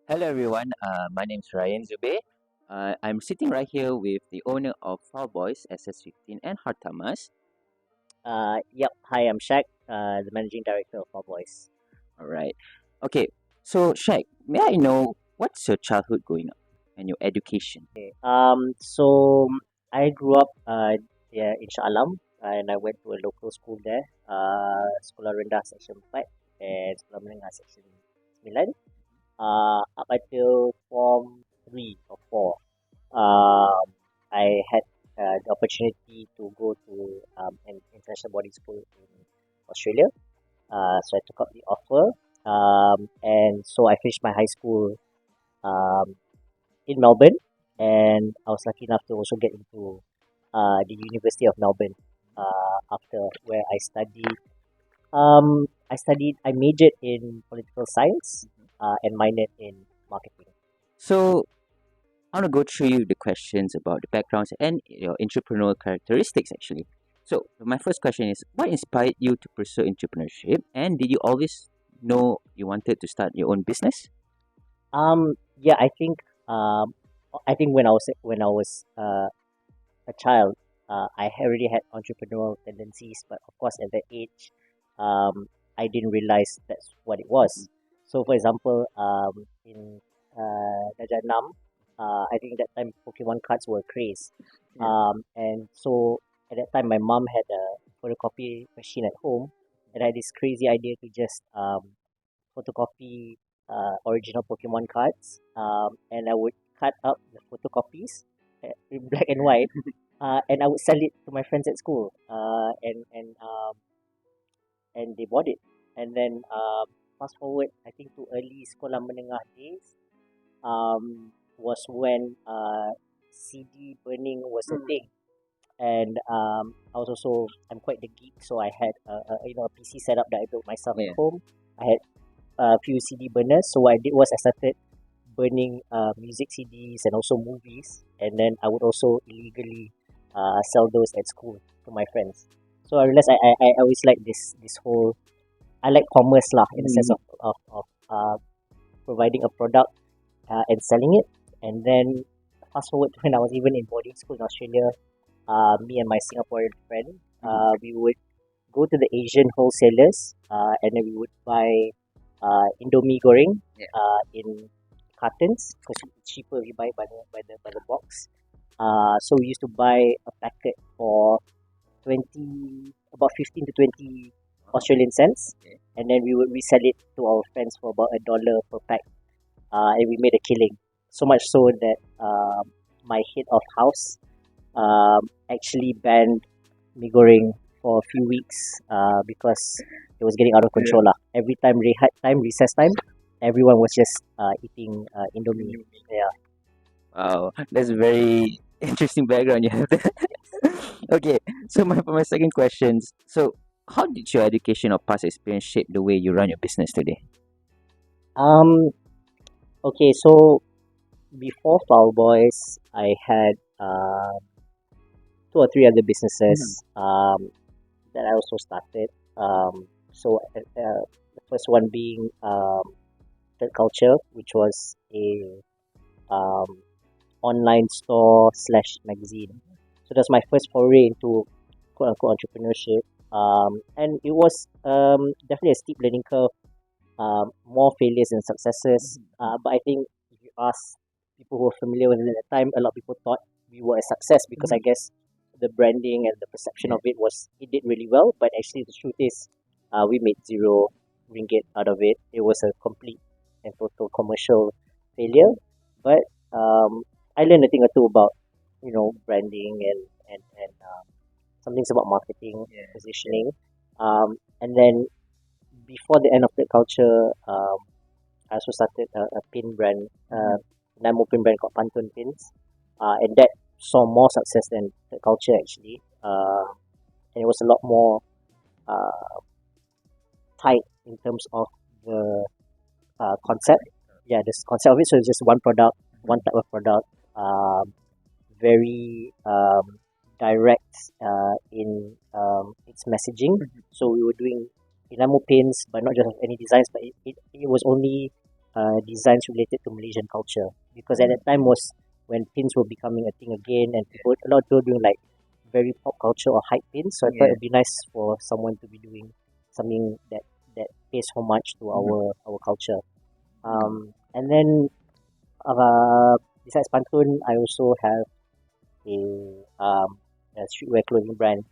Hello everyone, my name is Ryan Zube. I'm sitting right here with the owner of Fowlboys SS15 and Hartamas. Yep. Hi, I'm Shaq, the managing director of Fowlboys. Alright. Okay, so Shaq, may I know what's your childhood growing up and your education? So I grew up yeah, in Shah Alam, and I went to a local school there, Sekolah Rendah Section 4 and Sekolah Menengah Section 9, up until Form 3 or 4. I had the opportunity to go to an international boarding school in Australia. So I took up the offer, and so I finished my high school um, in Melbourne, and I was lucky enough to also get into the University of Melbourne after where I majored in political science and minored in marketing. So, I want to go through you the questions about the backgrounds and your entrepreneurial characteristics actually. So, my first question is what inspired you to pursue entrepreneurship and did you always know you wanted to start your own business? Yeah, I think when I was a child, I already had entrepreneurial tendencies, but of course, at that age, I didn't realize that's what it was. So, for example, in Darjah 6, I think that time Pokemon cards were a craze. And so at that time, my mom had a photocopy machine at home, and I had this crazy idea to just photocopy original Pokemon cards, and I would cut up the photocopies in black and white, and I would sell it to my friends at school, and they bought it. And then fast forward, I think to early sekolah menengah days, was when CD burning was a thing. And I'm quite the geek, so I had a PC setup that I built myself Yeah. at home. I had a few CD burners. So what I did was I started burning music CDs and also movies, and then I would also illegally sell those at school to my friends. So I realized I always like this whole I like commerce lah in the sense of providing a product and selling it. And then fast forward to when I was even in boarding school in Australia, me and my Singaporean friend, we would go to the Asian wholesalers, and then we would buy Indomie goreng Yeah. in cartons because it's cheaper if you buy it by the box. So we used to buy a packet for 20 about 15 to 20 Australian cents, Okay. and then we would resell it to our friends for about $1 per pack, and we made a killing. So much so that my head of house actually banned mee goreng for a few weeks because it was getting out of control lah. Every time rehat time, recess time, everyone was just eating Indomie. Yeah. Wow, that's a very interesting background you have there. Okay, so for my second question, so how did your education or past experience shape the way you run your business today? Um. Okay. So before Foul Boys, I had two or three other businesses that I also started. The first one being Third Culture, which was a um, online store slash magazine. So that's my first foray into quote unquote entrepreneurship. And it was definitely a steep learning curve, more failures and successes. But I think if you ask people who were familiar with it at the time, a lot of people thought we were a success because I guess the branding and the perception of it did really well. But actually, the truth is, we made zero ringgit out of it. It was a complete and total commercial failure. But I learned a thing or two about branding and some things about marketing, positioning. And then before the end of that culture, I also started a pin brand, Namo pin brand called Pantun Pins, and that saw more success than the culture actually. And it was a lot more uh, tight in terms of the concept. Yeah, this concept of it. So it's just one product, one type of product, very direct in its messaging. So we were doing enamel pins, but not just any designs, but it was only designs related to Malaysian culture, because at that time was when pins were becoming a thing again, and people, a lot of people doing like very pop culture or hype pins. So I thought Yeah. it'd be nice for someone to be doing something that pays homage to our culture. And then besides Pantun, I also have a a streetwear clothing brand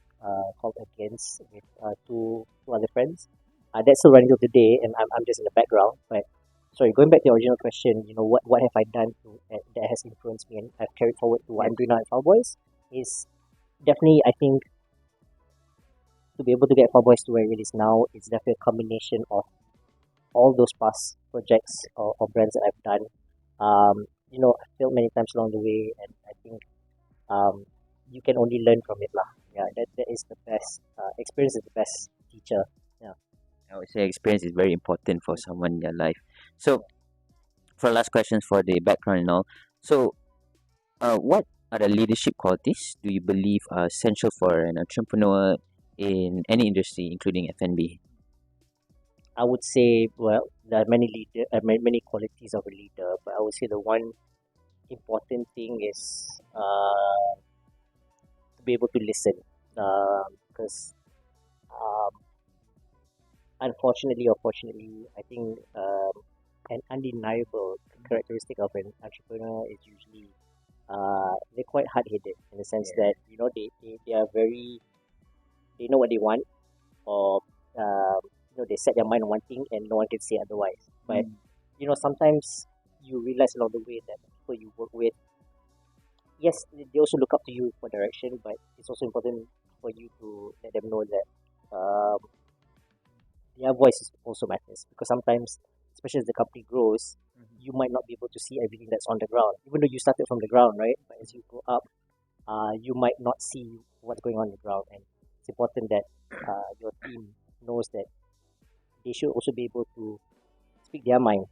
called Against with two other friends. That's still running till today, and I'm just in the background. But sorry, going back to the original question, what have I done that has influenced me and I've carried forward to what Yeah. I'm doing now at Fowlboys is definitely, I think, to be able to get Fowlboys to where it is now, it's definitely a combination of all those past projects or brands that I've done. I failed many times along the way, and I think um, you can only learn from it lah. Yeah, that is the best. Experience is the best teacher. Yeah. I would say experience is very important for someone in their life. So, for last questions for the background and all. So, what are the leadership qualities do you believe are essential for an entrepreneur in any industry, including F&B? I would say, well, there are many qualities of a leader, but I would say the one important thing is to be able to listen. Because unfortunately or fortunately, I think an undeniable characteristic of an entrepreneur is usually they're quite hard-headed in the sense that they are very, they know what they want, or they set their mind on one thing and no one can say otherwise. But sometimes you realize along the way that the people you work with, yes, they also look up to you for direction, but it's also important for you to let them know that um, their voice also matters, because sometimes, especially as the company grows, you might not be able to see everything that's on the ground, even though you started from the ground, right? But as you go up, you might not see what's going on the ground, and it's important that your team knows that they should also be able to speak their mind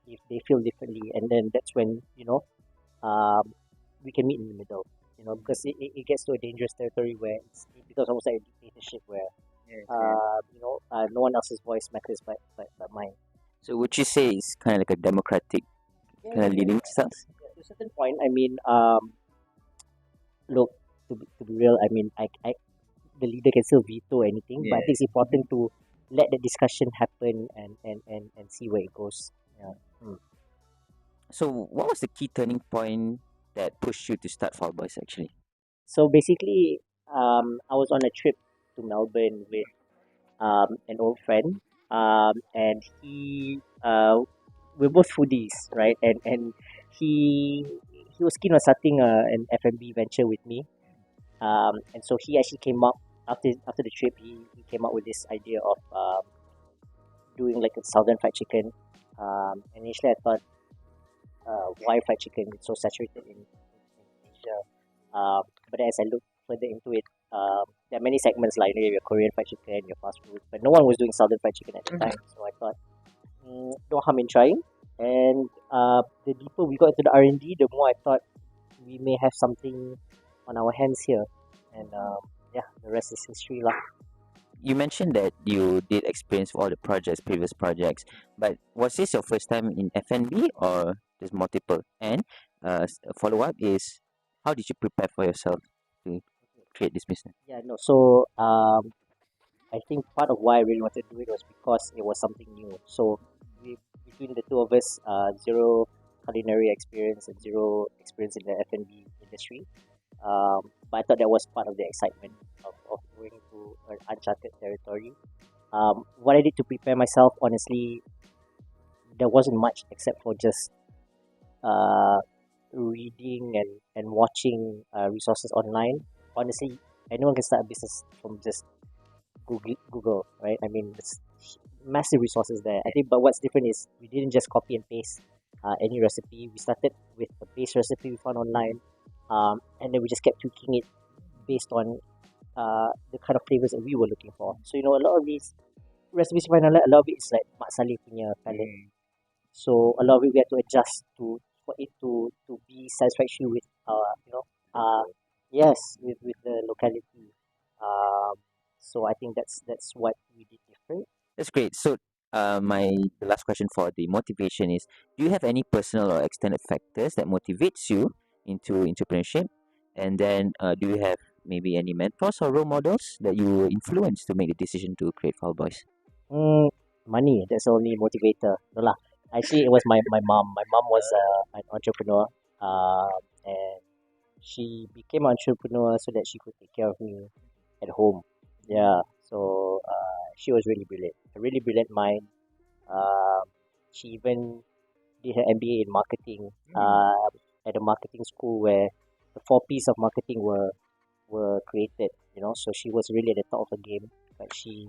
if they feel differently, and then that's when um, we can meet in the middle. Because it gets to a dangerous territory where it becomes almost like a dictatorship where Yes, yes. no one else's voice matters but mine. So, would you say it's kind of like a democratic Yeah, kind yeah, of yeah. leading style? To a certain point, I mean, look, to be real, I mean, the leader can still veto anything, but I think it's important to let the discussion happen and see where it goes. Yeah. Mm. So, what was the key turning point that pushed you to start Fall Boys actually? So basically, I was on a trip to Melbourne with an old friend, and we're both foodies, right? And he was keen on starting an F&B venture with me, and so he actually came up after the trip. He came up with this idea of doing like a southern fried chicken. And initially I thought, why fried chicken? It's so saturated in Asia. But as I looked further into it, there are many segments like your Korean fried chicken, your fast food, but no one was doing southern fried chicken at the time. So I thought, no harm in trying. And the deeper we got into the R&D, the more I thought we may have something on our hands here. And yeah, the rest is history lah. You mentioned that you did experience all the projects, previous projects, but was this your first time in F&B or there's multiple? And a follow up is, how did you prepare for yourself to create this business? Yeah, no. So I think part of why I really wanted to do it was because it was something new. So between the two of us, zero culinary experience and zero experience in the F&B industry. But I thought that was part of the excitement of going to an uncharted territory. What I did to prepare myself, honestly, there wasn't much except for just uh, reading and watching resources online. Honestly, anyone can start a business from just Google, right? I mean, there's massive resources there. I think, but what's different is we didn't just copy and paste any recipe. We started with the base recipe we found online, and then we just kept tweaking it based on the kind of flavors that we were looking for. So a lot of these recipes we find online, a lot of it is like Mak Saleh punya palette. So a lot of it we had to adjust to for it to be satisfactory with yes, with the locality. Um, so I think that's what we did different. That's great. So The last question for the motivation is: do you have any personal or extended factors that motivates you into entrepreneurship? And then, do you have maybe any mentors or role models that you were influenced to make the decision to create Fowlboys? Mm, money. That's the only motivator. No lah. Actually, it was my mom. My mom was an entrepreneur, and she became an entrepreneur so that she could take care of me at home. Yeah. So she was really brilliant. A really brilliant mind. Um, she even did her MBA in marketing. At a marketing school where the four P's of marketing were created. You know, so she was really at the top of the game. But she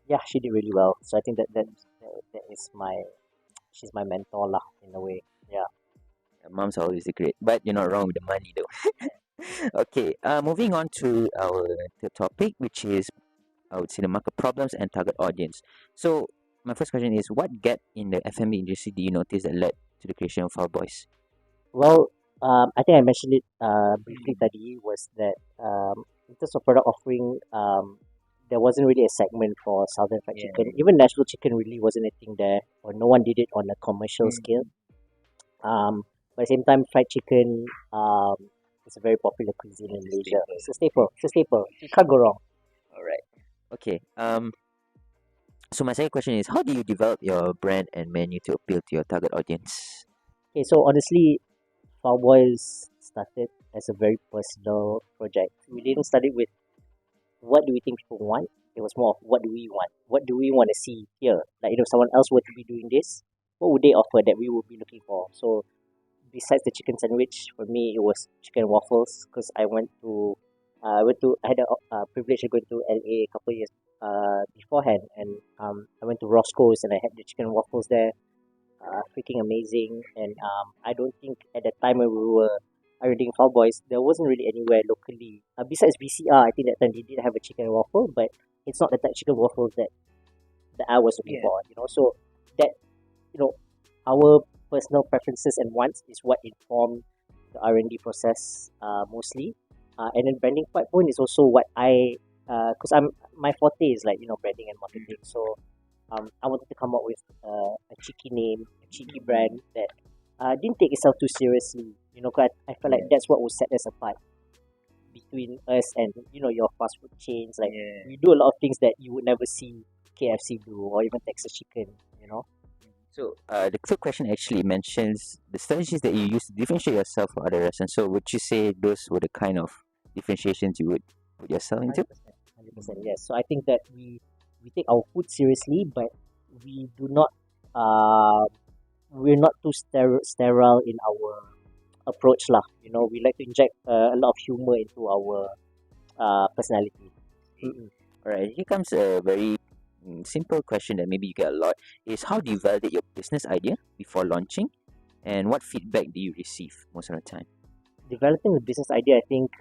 yeah, she did really well. So I think that is she's my mentor lah in a way. Yeah. Moms are always great, but you're not wrong with the money though. Okay, moving on to our third topic, which is, I would say, the market problems and target audience. So my first question is, what gap in the F&B industry do you notice that led to the creation of Fowlboys? Well, I think I mentioned it briefly tadi was that in terms of product offering, there wasn't really a segment for Southern Fried Chicken. Even Nashville Chicken really wasn't a thing there, or no one did it on a commercial scale. But at the same time, fried chicken is a very popular cuisine in Malaysia. It's a staple. It's a staple. You can't go wrong. All right. Okay. So my second question is, how do you develop your brand and menu to appeal to your target audience? Okay, so honestly, Cowboys started as a very personal project. We didn't start it with what do we think people want. It was more of what do we want? What do we want to see here? Like, if someone else were to be doing this, what would they offer that we would be looking for? So, besides the chicken sandwich, for me, it was chicken and waffles because I had a privilege of going to LA a couple of years beforehand, and I went to Roscoe's and I had the chicken and waffles there, freaking amazing. And I don't think at the time when we were reading Cowboys, there wasn't really anywhere locally. Besides VCR, I think that time they did have a chicken and waffle, but it's not the type of chicken waffles that I was looking for. You know, so that our personal preferences and wants is what inform the R&D process mostly. And then branding point is also what because my forte is like branding and marketing. So I wanted to come up with a cheeky name, a cheeky brand that didn't take itself too seriously. 'Cause I felt like that's what would set us apart between us and your fast food chains. Like we do a lot of things that you would never see KFC do or even Texas Chicken. So the third question actually mentions the strategies that you use to differentiate yourself from other restaurants. So would you say those were the kind of differentiations you would put yourself into? 100%, yes. So I think that we take our food seriously, but we do not we're not too sterile in our approach lah. We like to inject a lot of humor into our personality. All right, here comes a very simple question that maybe you get a lot is, how do you validate your business idea before launching, and what feedback do you receive most of the time? Developing the business idea, I think,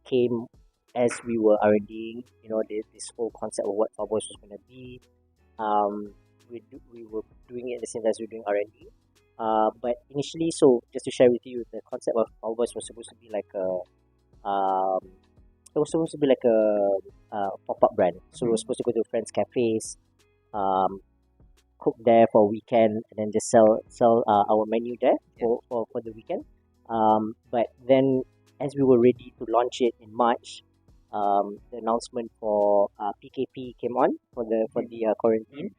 came as we were R&Ding, this whole concept of what Fowlboys was going to be. We were doing it at the same time as we were doing R&D. But initially, so just to share with you, the concept of Fowlboys was supposed to be like a pop-up brand. So we were supposed to go to friends' cafes, cook there for a weekend, and then just sell our menu there for the weekend. But then, as we were ready to launch it in March, the announcement for PKP came on for the quarantine,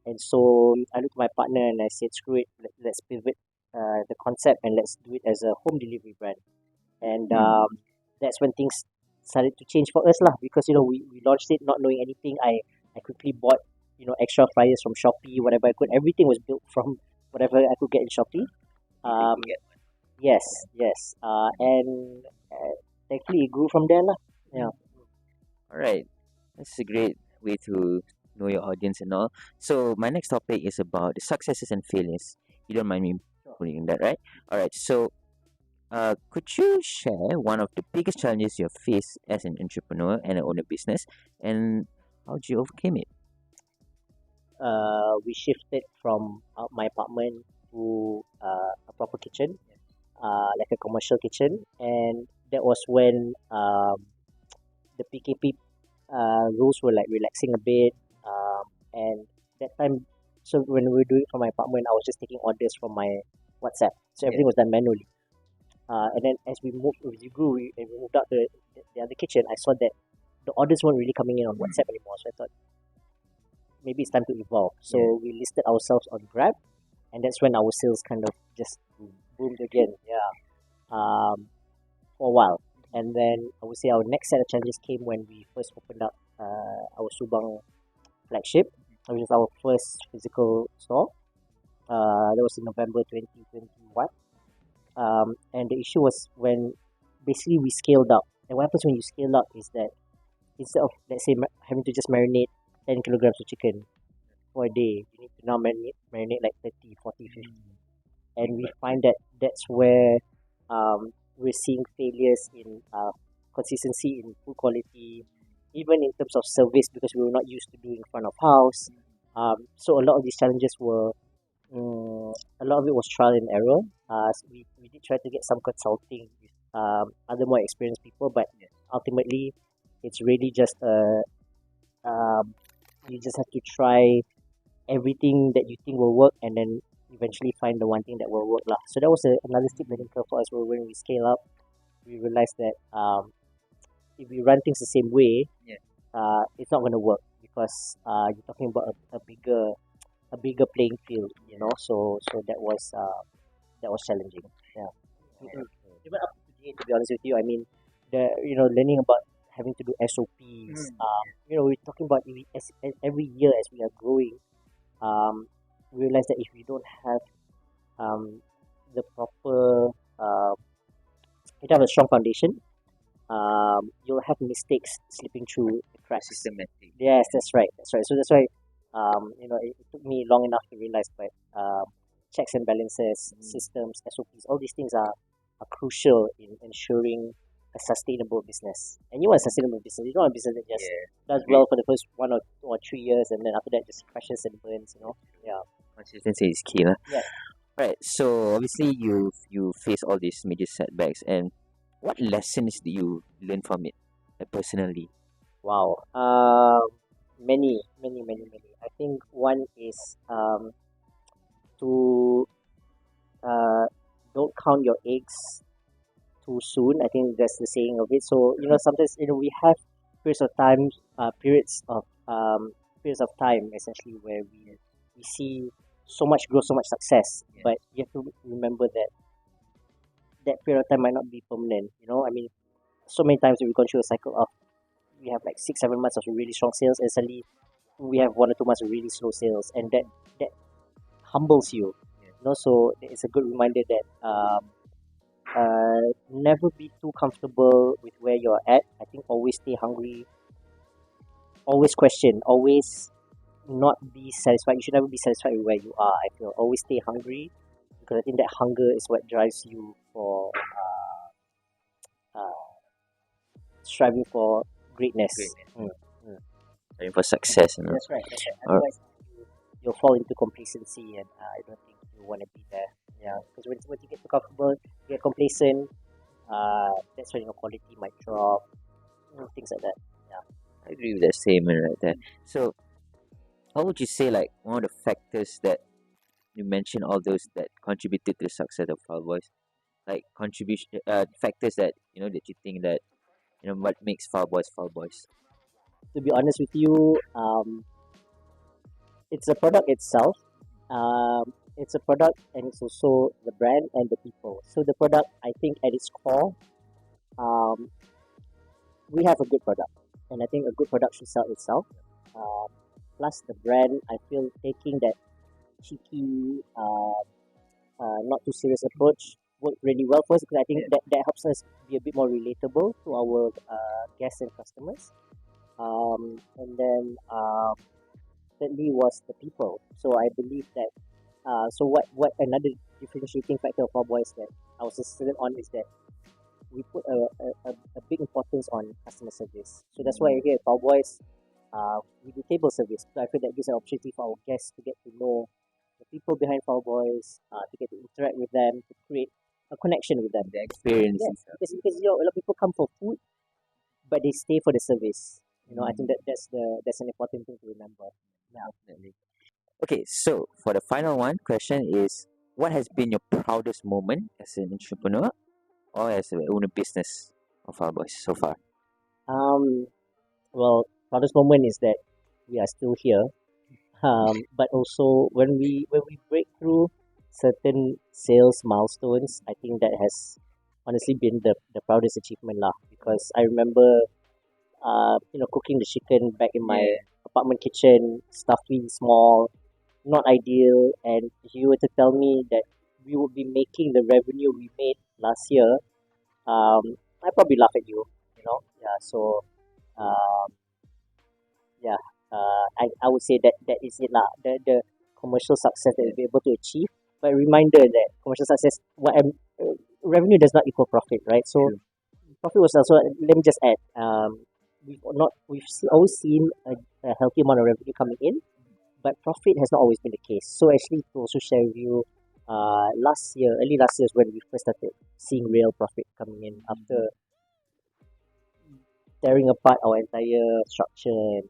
and so I looked at my partner and I said, "Screw it, let's pivot the concept and let's do it as a home delivery brand." And that's when things started to change for us lah, because we launched it not knowing anything. I quickly bought extra fryers from Shopee, whatever I could. Everything was built from whatever I could get in Shopee. Yes, and thankfully it grew from there lah. Yeah. All right, that's a great way to know your audience and all. So my next topic is about the successes and failures. You don't mind me putting that, right? All right. So, could you share one of the biggest challenges you have faced as an entrepreneur and an owner business, and how did you overcome it? We shifted from my apartment to a proper kitchen, like a commercial kitchen, and that was when the PKP rules were like relaxing a bit. And that time, so when we were doing it from my apartment, I was just taking orders from my WhatsApp. So everything was done manually. And then as we grew, and we moved out to the other kitchen, I saw that the orders weren't really coming in on WhatsApp anymore. So I thought maybe it's time to evolve. So we listed ourselves on Grab, and that's when our sales kind of just boomed again. Yeah, for a while. And then I would say our next set of challenges came when we first opened up our Subang flagship, which is our first physical store. That was in November 2021. And the issue was when basically we scaled up. And what happens when you scale up is that instead of, let's say, having to just marinate 10 kilograms of chicken for a day, you need to now marinate like 30, 40, 50. And we find that that's where we're seeing failures in consistency in food quality, even in terms of service, because we were not used to doing front of house. So a lot of these challenges were, a lot of it was trial and error. So we did try to get some consulting with other more experienced people, but ultimately it's really just you just have to try everything that you think will work, and then eventually find the one thing that will work lah. So that was another steep learning curve for us. Where when we scale up, we realized that if we run things the same way, it's not going to work, because you're talking about a bigger playing field, you know. So that was challenging. Yeah. Mhm. Even up to today, to be honest with you, I mean, learning about having to do SOPs. We're talking about every year as we are growing. We realize that if we don't have the proper, you don't have a strong foundation, you'll have mistakes slipping through the cracks. Systematic. Yes, that's right. That's right. So that's why, it took me long enough to realize that checks and balances, systems, SOPs, all these things are crucial in ensuring a sustainable business. And you want a sustainable business. You don't want a business that just does well for the first 1 or 2 years, and then after that just crashes and burns. Yeah. Consistency is key, lah. Yeah. Right. So obviously you face all these major setbacks, and what lessons do you learn from it, personally? Wow. Many, many, many, many. I think one is to don't count your eggs too soon. I think that's the saying of it. So sometimes we have periods of time, periods of time essentially where we see so much growth, so much success, but you have to remember that that period of time might not be permanent. I mean, so many times we've gone through a cycle of we have like 6-7 months of really strong sales, and suddenly we have 1 or 2 months of really slow sales, and that humbles you. So it's a good reminder that never be too comfortable with where you're at. I think always stay hungry, always question, always not be satisfied. You should never be satisfied with where you are. I feel always stay hungry, because I think that hunger is what drives you for striving for greatness. Striving for success, That's right. That's right. Otherwise, you'll fall into complacency, and I don't think you want to be there. Yeah, because when you get too comfortable, you get complacent. That's when your quality might drop. Things like that. Yeah. I agree with that statement right there. So, how would you say, like, one of the factors that you mentioned, all those that contributed to the success of Fowlboys, like factors that that you think that what makes Fowlboys Fowlboys? To be honest with you, it's the product itself. It's a product, and it's also the brand and the people. So the product, I think, at its core, we have a good product, and I think a good product should sell itself. Plus the brand, I feel taking that cheeky, not too serious approach worked really well for us, because I think that helps us be a bit more relatable to our guests and customers. And then thirdly was the people. So I believe that. So what another differentiating factor of our boys that I was insistent on is that we put a big importance on customer service. So that's why here at Cowboys, we do table service. So I feel that gives an opportunity for our guests to get to know the people behind Cowboys, to get to interact with them, to create a connection with them. The experience. Yes, because a lot of people come for food, but they stay for the service. I think Mm, that's an important thing to remember. Yeah. definitely. Okay, so for the final one, question is, what has been your proudest moment as an entrepreneur or as a own a business of our boys so far? Um. Well, proudest moment is that we are still here. But also when we break through certain sales milestones, I think that has honestly been the proudest achievement lah. Because I remember, cooking the chicken back in my Yeah. apartment kitchen, stuffy, small, not ideal. And if you were to tell me that we would be making the revenue we made last year, I'd probably laugh at you. Yeah. So, um, yeah, I would say that is it lah. The commercial success that Yeah. we'll be able to achieve. But a reminder that commercial success, revenue does not equal profit, right? So True. profit was also. Let me just add. Always seen a healthy amount of revenue coming in, but profit has not always been the case. So actually, to also share with you, early last year is when we first started seeing real profit coming in Mm, after tearing apart our entire structure and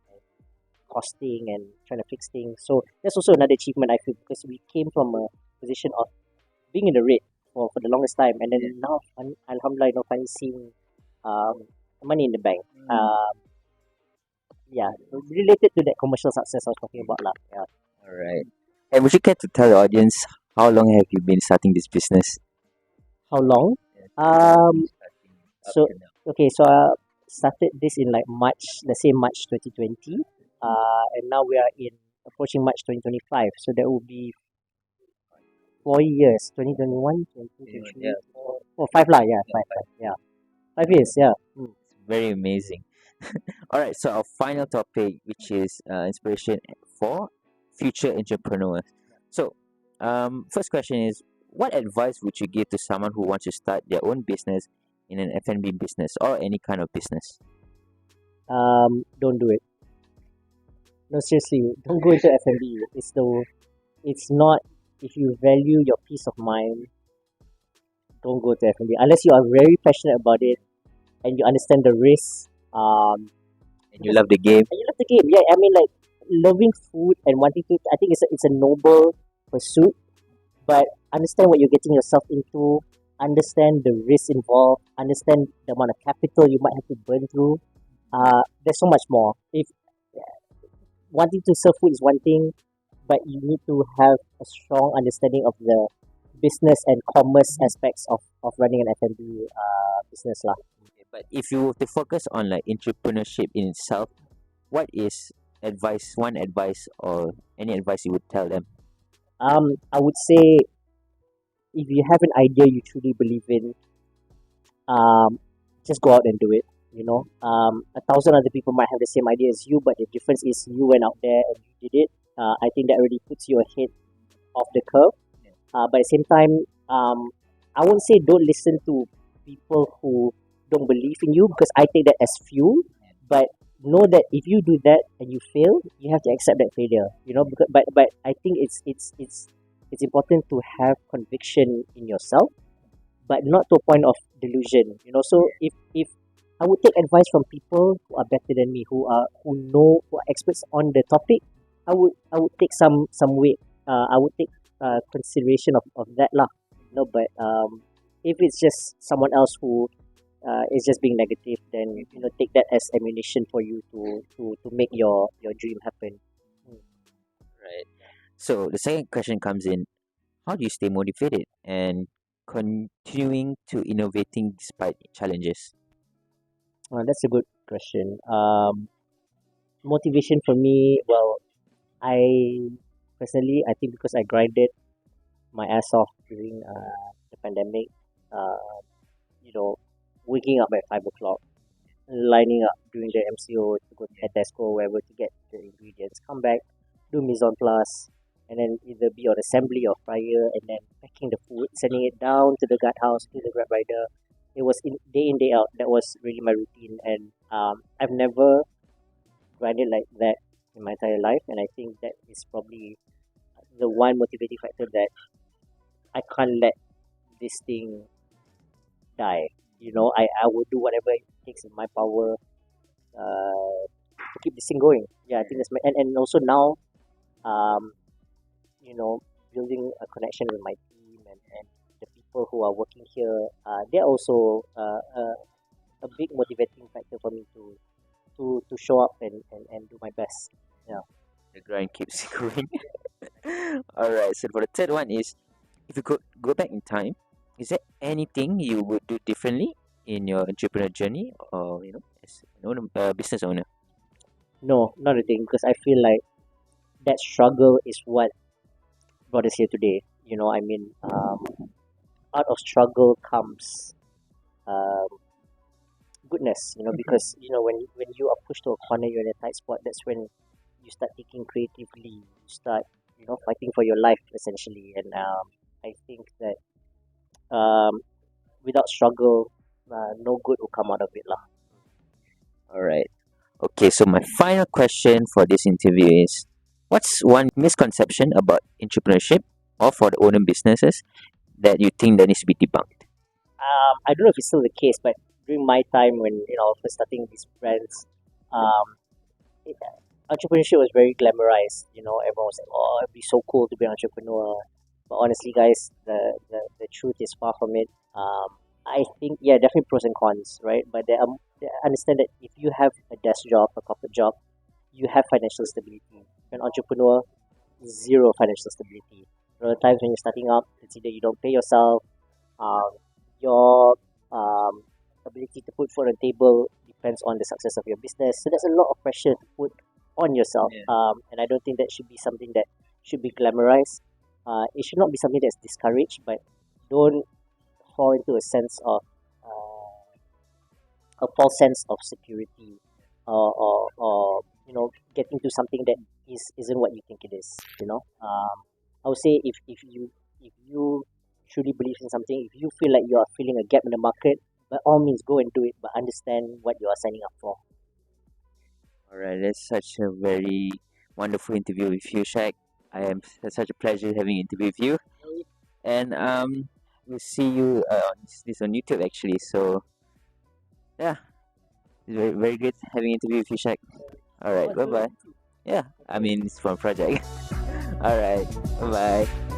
costing and trying to fix things. So that's also another achievement I feel because we came from a position of being in the red for the longest time, and then yeah. now, alhamdulillah, finally seeing um, money in the bank. Mm, Yeah, related to that commercial success I was talking about, lah. Yeah. all right. And would you care to tell the audience how long have you been starting this business? How long? Yeah, since you Um, starting up so to now. okay, so I started this in like March, let's say March 2020. And now we are in approaching March 2025. So that will be 4 years, 2021, Yeah, 2023, 5 lah, yeah, yeah, 5, five 5, yeah. years. 5 years, yeah. Mm. It's very amazing. All right, so our final topic, which is inspiration for future entrepreneurs. So, first question is, what advice would you give to someone who wants to start their own business in an F&B business or any kind of business? Don't do it. No, seriously, don't go into F&B. It's not, if you value your peace of mind, don't go to F&B. Unless you are very passionate about it and you understand the risks. And you Because love the game? you love the game. Yeah, I mean, like, loving food and wanting to, I think it's a noble pursuit, but understand what you're getting yourself into, understand the risks involved, understand the amount of capital you might have to burn through. There's so much more. If wanting to serve food is one thing, but you need to have a strong understanding of the business and commerce aspects of running an F&B business lah. Okay, but if you were to focus on like entrepreneurship in itself, what is one advice or any advice you would tell them? I would say if you have an idea you truly believe in, um, just go out and do it. 1,000 other people might have the same idea as you, but the difference is you went out there and you did it. I think that already puts you ahead of the curve. But at the same time, I won't say don't listen to people who don't believe in you because I take that as fuel. But know that if you do that and you fail, you have to accept that failure. But I think it's important to have conviction in yourself, but not to a point of delusion. So if I would take advice from people who are better than me, who are experts on the topic, I would take some weight. I would take consideration of that lah. But if it's just someone else who is just being negative, then take that as ammunition for you to make your dream happen. Mm. Right. So the second question comes in: how do you stay motivated and continuing to innovating despite challenges? That's a good question. Motivation for me, well, I personally, I think because I grinded my ass off during the pandemic, uh, you know, waking up at 5 o'clock, lining up during the MCO to go to Tesco or wherever to get the ingredients, come back, do mise en place, and then either be on assembly or fryer, and then packing the food, sending it down to the guardhouse to the grab rider. It was in day out. That was really my routine, and I've never grinded like that in my entire life, and I think that is probably the one motivating factor that I can't let this thing die. I will do whatever it takes in my power to keep this thing going. Yeah, I think that's my and also now, um, you know, building a connection with my team and the people who are working here. They're also a big motivating factor for me to show up and do my best. Yeah. The grind keeps going. All right. So for the third one is, if you could go back in time, is there anything you would do differently in your entrepreneur journey, or as an owner, business owner? No, not a thing, because I feel like that struggle is what brought us here today. I mean, out of struggle comes um, goodness. Because when you are pushed to a corner, you're in a tight spot. That's when you start thinking creatively. You start fighting for your life essentially. And I think that um, without struggle, no good will come out of it, lah. All right. Okay. So my final question for this interview is, what's one misconception about entrepreneurship or for the owner businesses that you think that needs to be debunked? I don't know if it's still the case, but during my time when first starting these brands, um, it, entrepreneurship was very glamorized. Everyone was like, "Oh, it'd be so cool to be an entrepreneur." But honestly, guys, the truth is far from it. I think, yeah, definitely pros and cons, right? But understand that if you have a desk job, a corporate job, you have financial stability. If you're an entrepreneur, zero financial stability. There are times when you're starting up, it's either you don't pay yourself, um, your ability to put food on the table depends on the success of your business. So there's a lot of pressure to put on yourself. Yeah. And I don't think that should be something that should be glamorized. It should not be something that's discouraged, but don't fall into a false sense of security, or getting to something that isn't what you think it is. I would say if you truly believe in something, if you feel like you are filling a gap in the market, by all means go and do it, but understand what you are signing up for. All right. That's such a very wonderful interview with you, Shaq. It's such a pleasure having an interview with you. And we'll see you on this on YouTube actually. So yeah, it's very very great having an interview with you, Shaq. All right, bye bye. Yeah, I mean it's from project. All right, bye bye.